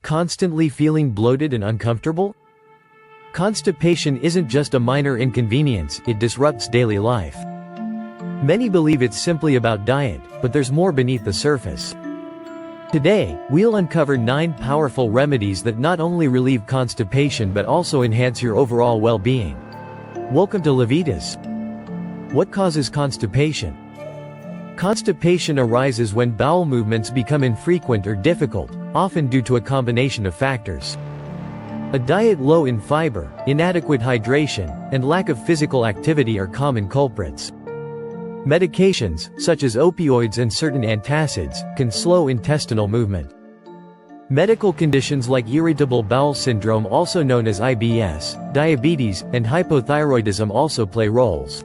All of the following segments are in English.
Constantly feeling bloated and uncomfortable? Constipation isn't just a minor inconvenience, it disrupts daily life. Many believe it's simply about diet, but there's more beneath the surface. Today, we'll uncover 9 powerful remedies that not only relieve constipation but also enhance your overall well-being. Welcome to Levitas. What causes constipation? Constipation arises when bowel movements become infrequent or difficult, often due to a combination of factors. A diet low in fiber, inadequate hydration, and lack of physical activity are common culprits. Medications, such as opioids and certain antacids, can slow intestinal movement. Medical conditions like irritable bowel syndrome, also known as IBS, diabetes, and hypothyroidism also play roles.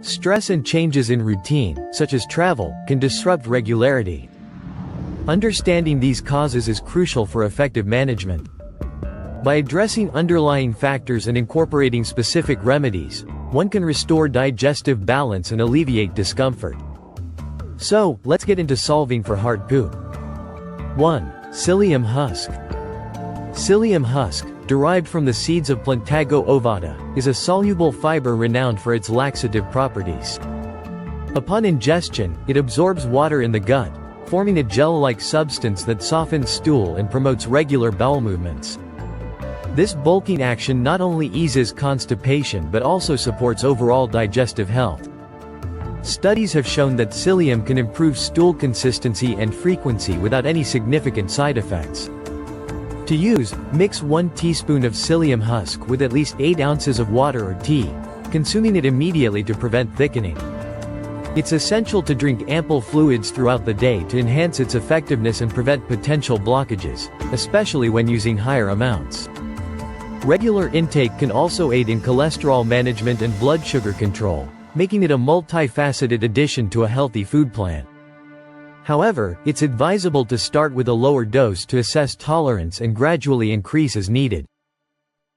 Stress and changes in routine, such as travel, can disrupt regularity. Understanding these causes is crucial for effective management. By addressing underlying factors and incorporating specific remedies, one can restore digestive balance and alleviate discomfort. So, let's get into solving for hard poop. 1. Psyllium husk. Psyllium husk, derived from the seeds of Plantago ovata, is a soluble fiber renowned for its laxative properties. Upon ingestion, it absorbs water in the gut, forming a gel-like substance that softens stool and promotes regular bowel movements. This bulking action not only eases constipation but also supports overall digestive health. Studies have shown that psyllium can improve stool consistency and frequency without any significant side effects. To use, mix 1 teaspoon of psyllium husk with at least 8 ounces of water or tea, consuming it immediately to prevent thickening. It's essential to drink ample fluids throughout the day to enhance its effectiveness and prevent potential blockages, especially when using higher amounts. Regular intake can also aid in cholesterol management and blood sugar control, making it a multifaceted addition to a healthy food plan. However, it's advisable to start with a lower dose to assess tolerance and gradually increase as needed.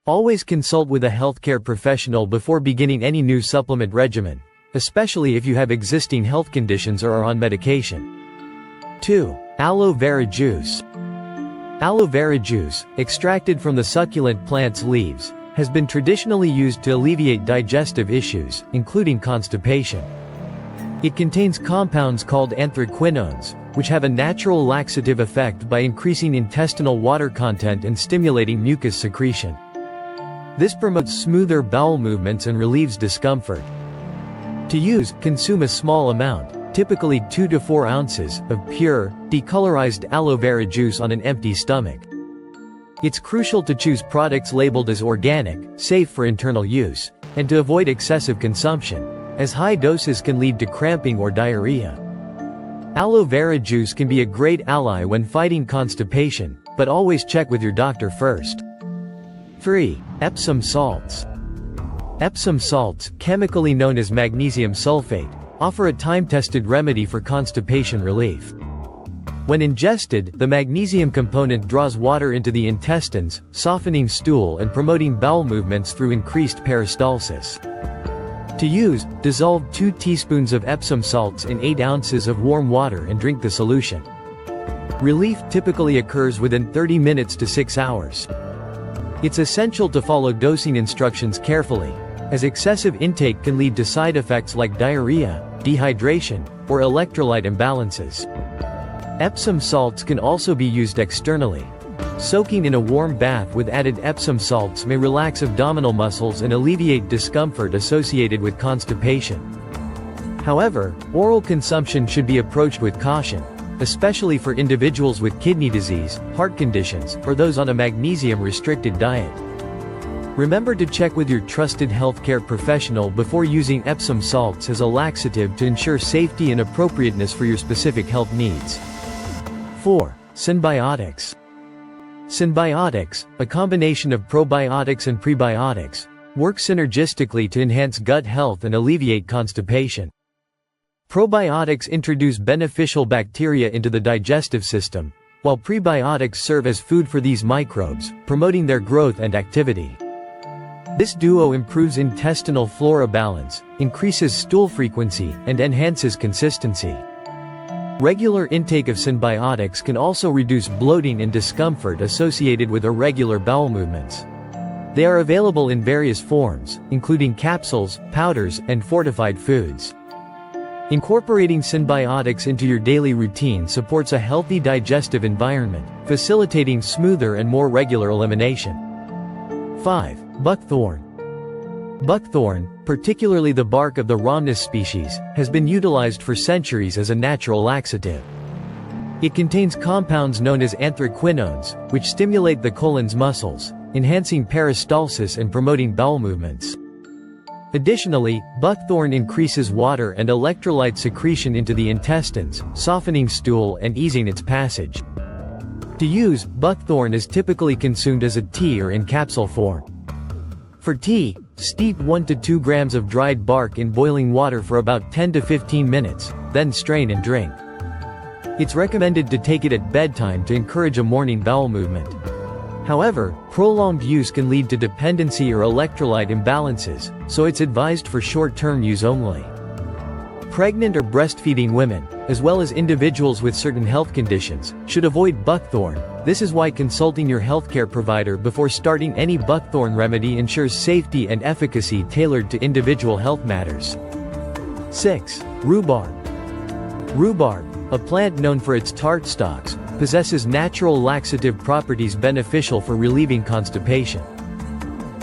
Always consult with a healthcare professional before beginning any new supplement regimen, especially if you have existing health conditions or are on medication. 2. Aloe vera juice. Aloe vera juice, extracted from the succulent plant's leaves, has been traditionally used to alleviate digestive issues, including constipation. It contains compounds called anthraquinones, which have a natural laxative effect by increasing intestinal water content and stimulating mucus secretion. This promotes smoother bowel movements and relieves discomfort. To use, consume a small amount, typically 2 to 4 ounces, of pure, decolorized aloe vera juice on an empty stomach. It's crucial to choose products labeled as organic, safe for internal use, and to avoid excessive consumption, as high doses can lead to cramping or diarrhea. Aloe vera juice can be a great ally when fighting constipation, but always check with your doctor first. 3. Epsom salts. Epsom salts, chemically known as magnesium sulfate, offer a time-tested remedy for constipation relief. When ingested, the magnesium component draws water into the intestines, softening stool and promoting bowel movements through increased peristalsis. To use, dissolve 2 teaspoons of Epsom salts in 8 ounces of warm water and drink the solution. Relief typically occurs within 30 minutes to 6 hours. It's essential to follow dosing instructions carefully, as excessive intake can lead to side effects like diarrhea, dehydration, or electrolyte imbalances. Epsom salts can also be used externally. Soaking in a warm bath with added Epsom salts may relax abdominal muscles and alleviate discomfort associated with constipation. However, oral consumption should be approached with caution, especially for individuals with kidney disease, heart conditions, or those on a magnesium-restricted diet. Remember to check with your trusted healthcare professional before using Epsom salts as a laxative to ensure safety and appropriateness for your specific health needs. 4. Symbiotics. Symbiotics, a combination of probiotics and prebiotics, work synergistically to enhance gut health and alleviate constipation. Probiotics introduce beneficial bacteria into the digestive system, while prebiotics serve as food for these microbes, promoting their growth and activity. This duo improves intestinal flora balance, increases stool frequency, and enhances consistency. Regular intake of symbiotics can also reduce bloating and discomfort associated with irregular bowel movements. They are available in various forms, including capsules, powders, and fortified foods. Incorporating symbiotics into your daily routine supports a healthy digestive environment, facilitating smoother and more regular elimination. 5. Buckthorn. Buckthorn, particularly the bark of the Rhamnus species, has been utilized for centuries as a natural laxative. It contains compounds known as anthraquinones, which stimulate the colon's muscles, enhancing peristalsis and promoting bowel movements. Additionally, buckthorn increases water and electrolyte secretion into the intestines, softening stool and easing its passage. To use, buckthorn is typically consumed as a tea or in capsule form. For tea, steep 1 to 2 grams of dried bark in boiling water for about 10 to 15 minutes, then strain and drink. It's recommended to take it at bedtime to encourage a morning bowel movement. However, prolonged use can lead to dependency or electrolyte imbalances, so it's advised for short-term use only. Pregnant or breastfeeding women, as well as individuals with certain health conditions, should avoid buckthorn. This is why consulting your healthcare provider before starting any buckthorn remedy ensures safety and efficacy tailored to individual health matters. 6. Rhubarb. Rhubarb, a plant known for its tart stalks, possesses natural laxative properties beneficial for relieving constipation.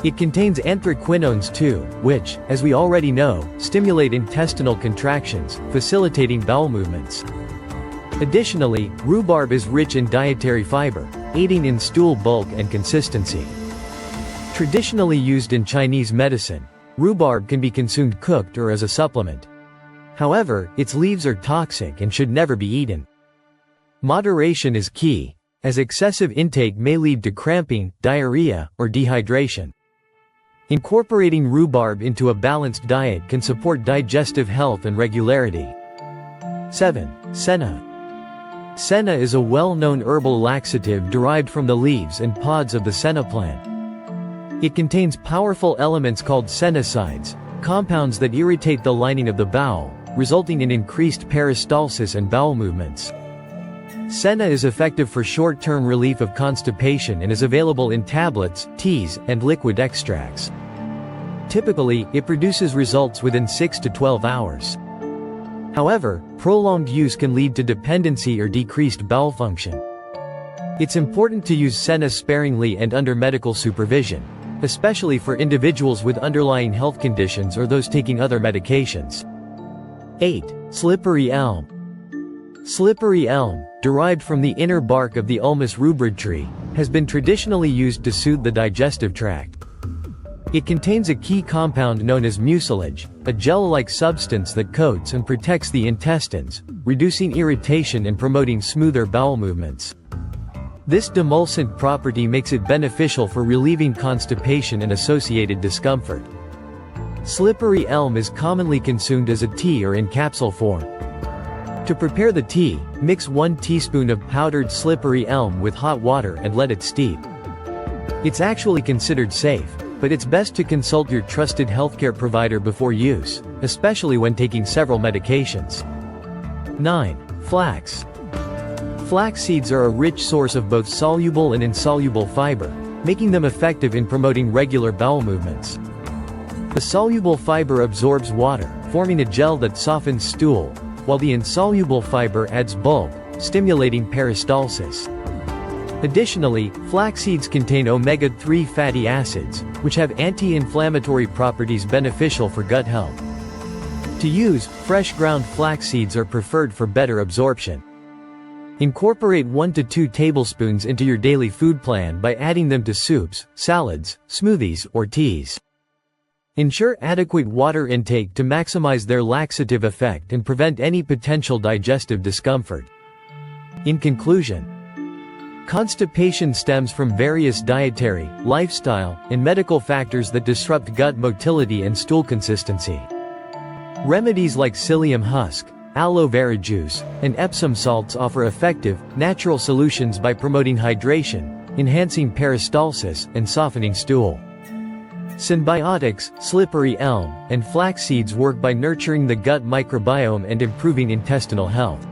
It contains anthraquinones too, which, as we already know, stimulate intestinal contractions, facilitating bowel movements. Additionally, rhubarb is rich in dietary fiber, aiding in stool bulk and consistency. Traditionally used in Chinese medicine, rhubarb can be consumed cooked or as a supplement. However, its leaves are toxic and should never be eaten. Moderation is key, as excessive intake may lead to cramping, diarrhea, or dehydration. Incorporating rhubarb into a balanced diet can support digestive health and regularity. 7. Senna. Senna is a well-known herbal laxative derived from the leaves and pods of the senna plant. It contains powerful elements called sennicides, compounds that irritate the lining of the bowel, resulting in increased peristalsis and bowel movements. Senna is effective for short-term relief of constipation and is available in tablets, teas, and liquid extracts. Typically, it produces results within 6 to 12 hours. However, prolonged use can lead to dependency or decreased bowel function. It's important to use Senna sparingly and under medical supervision, especially for individuals with underlying health conditions or those taking other medications. 8. Slippery elm. Slippery elm, derived from the inner bark of the Ulmus rubra tree, has been traditionally used to soothe the digestive tract. It contains a key compound known as mucilage, a gel-like substance that coats and protects the intestines, reducing irritation and promoting smoother bowel movements. This demulcent property makes it beneficial for relieving constipation and associated discomfort. Slippery elm is commonly consumed as a tea or in capsule form. To prepare the tea, mix 1 teaspoon of powdered slippery elm with hot water and let it steep. It's actually considered safe, but it's best to consult your trusted healthcare provider before use, especially when taking several medications. 9. Flax. Flax seeds are a rich source of both soluble and insoluble fiber, making them effective in promoting regular bowel movements. The soluble fiber absorbs water, forming a gel that softens stool, while the insoluble fiber adds bulk, stimulating peristalsis. Additionally, flax seeds contain omega-3 fatty acids, which have anti-inflammatory properties beneficial for gut health. To use, fresh ground flax seeds are preferred for better absorption. Incorporate 1 to 2 tablespoons into your daily food plan by adding them to soups, salads, smoothies, or teas. Ensure adequate water intake to maximize their laxative effect and prevent any potential digestive discomfort. In conclusion, constipation stems from various dietary, lifestyle, and medical factors that disrupt gut motility and stool consistency. Remedies like psyllium husk, aloe vera juice, and Epsom salts offer effective, natural solutions by promoting hydration, enhancing peristalsis, and softening stool. Symbiotics, slippery elm, and flax seeds work by nurturing the gut microbiome and improving intestinal health.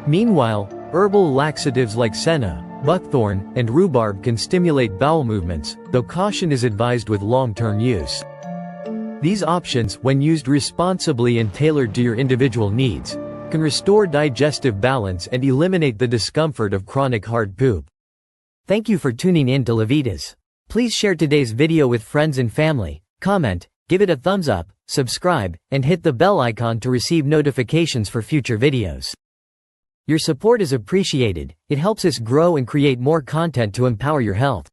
Meanwhile, herbal laxatives like senna, buckthorn, and rhubarb can stimulate bowel movements, though caution is advised with long-term use. These options, when used responsibly and tailored to your individual needs, can restore digestive balance and eliminate the discomfort of chronic hard poop. Thank you for tuning in to Levitas. Please share today's video with friends and family, comment, give it a thumbs up, subscribe, and hit the bell icon to receive notifications for future videos. Your support is appreciated. It helps us grow and create more content to empower your health.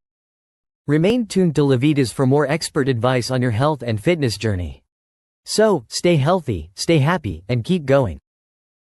Remain tuned to Levitas for more expert advice on your health and fitness journey. So, stay healthy, stay happy, and keep going.